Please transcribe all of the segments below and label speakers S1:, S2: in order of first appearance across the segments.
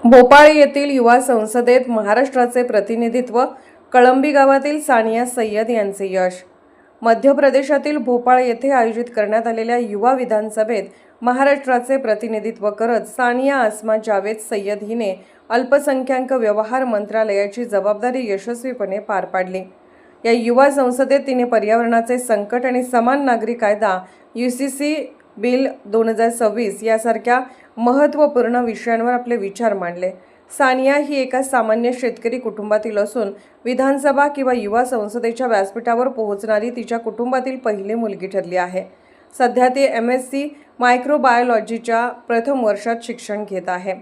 S1: भोपाळ येथील युवा संसदेत महाराष्ट्राचे प्रतिनिधित्व कळंबी गावातील सानिया सय्यद यांचे यश। मध्य प्रदेशातील भोपाळ येथे आयोजित करण्यात आलेल्या युवा विधानसभेत महाराष्ट्राचे प्रतिनिधित्व करत सानिया आसमा जावेद सय्यद हिने अल्पसंख्याक व्यवहार मंत्रालयाची जबाबदारी यशस्वीपणे पार पाडली। या युवा संसदेत तिने पर्यावरणाचे संकट आणि समान नागरी कायदा UCC बिल 2026 यासारख्या महत्त्वपूर्ण विषयांवर आपले विचार मांडले। सानिया ही एका सामान्य शेतकरी कुटुंबातील असून विधानसभा किंवा युवा संसदेच्या व्यासपीठावर पोहोचणारी तिच्या कुटुंबातील पहिली मुलगी ठरली आहे। सध्या ती MSc मायक्रोबायोलॉजीच्या प्रथम वर्षात शिक्षण घेत आहे।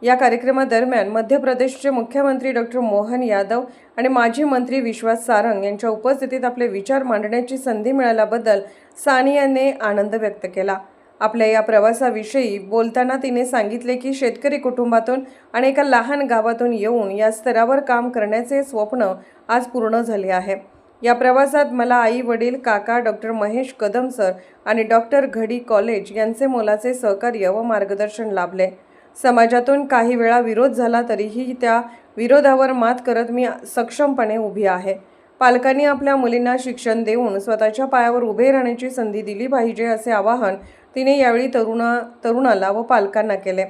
S1: या कार्यक्रमादरम्यान मध्य प्रदेशचे मुख्यमंत्री डॉ. मोहन यादव आणि माजी मंत्री विश्वास सारंग यांच्या उपस्थितीत आपले विचार मांडण्याची संधी मिळाल्याबद्दल सानियाने आनंद व्यक्त केला। आपल्या या प्रवासाविषयी बोलताना तिने सांगितले की शेतकरी कुटुंबातून आणि एका लहान गावातून येऊन या स्तरावर काम करण्याचे स्वप्न आज पूर्ण झाले आहे। या प्रवासात मला आई वडील काका डॉ. महेश कदम सर आणि डॉ. घडी कॉलेज यांचे मोलाचे सहकार्य व मार्गदर्शन लाभले। समाजातून काही वेळा विरोध झाला तरीही त्या विरोधावर मात करत मी सक्षमपणे उभी आहे। पालकांनी आपल्या मुलींना शिक्षण देऊन स्वतःच्या पायावर उभे राहण्याची संधी दिली पाहिजे असे आवाहन तिने यावेळी तरुणाला व पालकांना केले।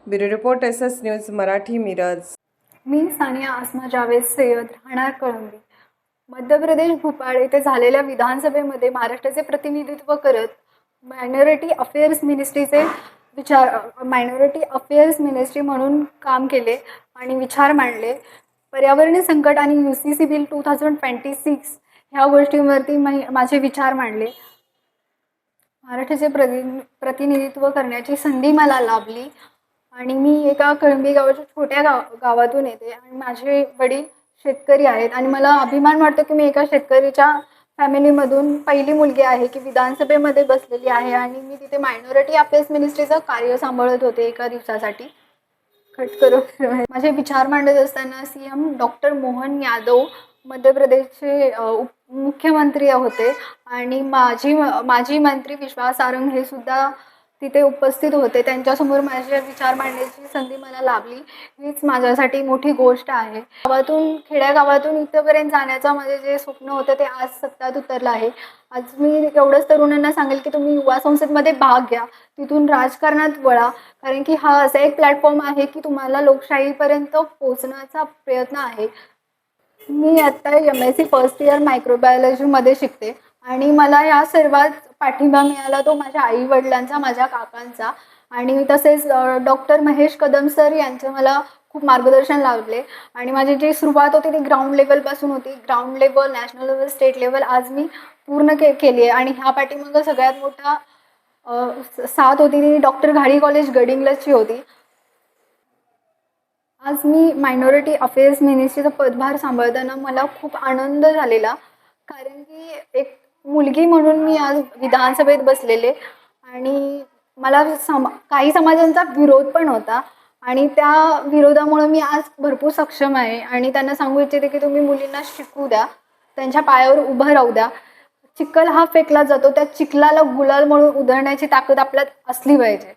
S1: Bureau report SS news Marathi Miraj.
S2: मी सानिया आसमा जावेद सय्यद, राहणार कळंबी। मध्य प्रदेश भोपाळ येथे झालेल्या विधानसभेमध्ये महाराष्ट्राचे प्रतिनिधित्व करत मायनॉरिटी अफेअर्स मिनिस्ट्री म्हणून काम केले आणि विचार मांडले। पर्यावरणीय संकट आणि UCC बिल 2026 ह्या गोष्टींवरती माझे विचार मांडले। महाराष्ट्राचे प्रतिनिधित्व करण्याची संधी मला लाभली आणि मी एका कळंबी गावाच्या छोट्या गावातून येते आणि माझे वडील शेतकरी आहेत आणि मला अभिमान वाटतो की मी एका शेतकरीच्या फॅमिलीमधून पहिली मुलगी आहे की विधानसभेमध्ये बसलेली आहे आणि मी तिथे मायनॉरिटी अफेअर्स मिनिस्ट्रीचं कार्य सांभाळत होते एका दिवसासाठी। माझे विचार मांडत असताना CM डॉ. मोहन यादव मध्य प्रदेशचे मुख्यमंत्री होते आणि माजी मंत्री विश्वास सारंग हे सुद्धा तिथे उपस्थित होते। त्यांच्यासमोर माझे विचार मांडण्याची संधी मला लाभली, हीच माझ्यासाठी मोठी गोष्ट आहे। खेड्यागावातून इथपर्यंत जाण्याचं माझे जे स्वप्न होतं ते आज सत्यात उतरलं आहे। आज मी एवढंच तरुणांना सांगेल की तुम्ही युवा संसदमध्ये भाग घ्या, तिथून राजकारणात वळा, कारण की हा असा एक प्लॅटफॉर्म आहे की तुम्हाला लोकशाहीपर्यंत पोहोचण्याचा प्रयत्न आहे। मी आता MSc फर्स्ट इयर मायक्रोबायोलॉजीमध्ये शिकते आणि मला या सर्वात पाठिंबा मिळाला तो माझ्या आई वडिलांचा, माझ्या काकांचा आणि तसेच डॉ. महेश कदम सर यांचे मला खूप मार्गदर्शन लाभले आणि माझी जी सुरुवात होती ती ग्राउंड लेवलपासून होती। Ground level, national level, state level आज मी पूर्ण केली आहे आणि ह्या पाठीमागं सगळ्यात मोठा साथ होती ती डॉ. घडी कॉलेज गडिंग्लजची होती। आज मी मायनॉरिटी अफेअर्स मिनिस्ट्रीचा पदभार सांभाळताना मला खूप आनंद झालेला, कारण की एक मुलगी म्हणून मी आज विधानसभेत बसलेले आणि मला काही समाजांचा विरोध पण होता आणि त्या विरोधामुळे मी आज भरपूर सक्षम आहे आणि त्यांना सांगू इच्छिते की तुम्ही मुलींना शिकू द्या, त्यांच्या पायावर उभं राहू द्या। चिखल हा फेकला जातो, त्या चिखलाला गुलाल म्हणून उधळण्याची ताकद आपल्यात असली पाहिजे।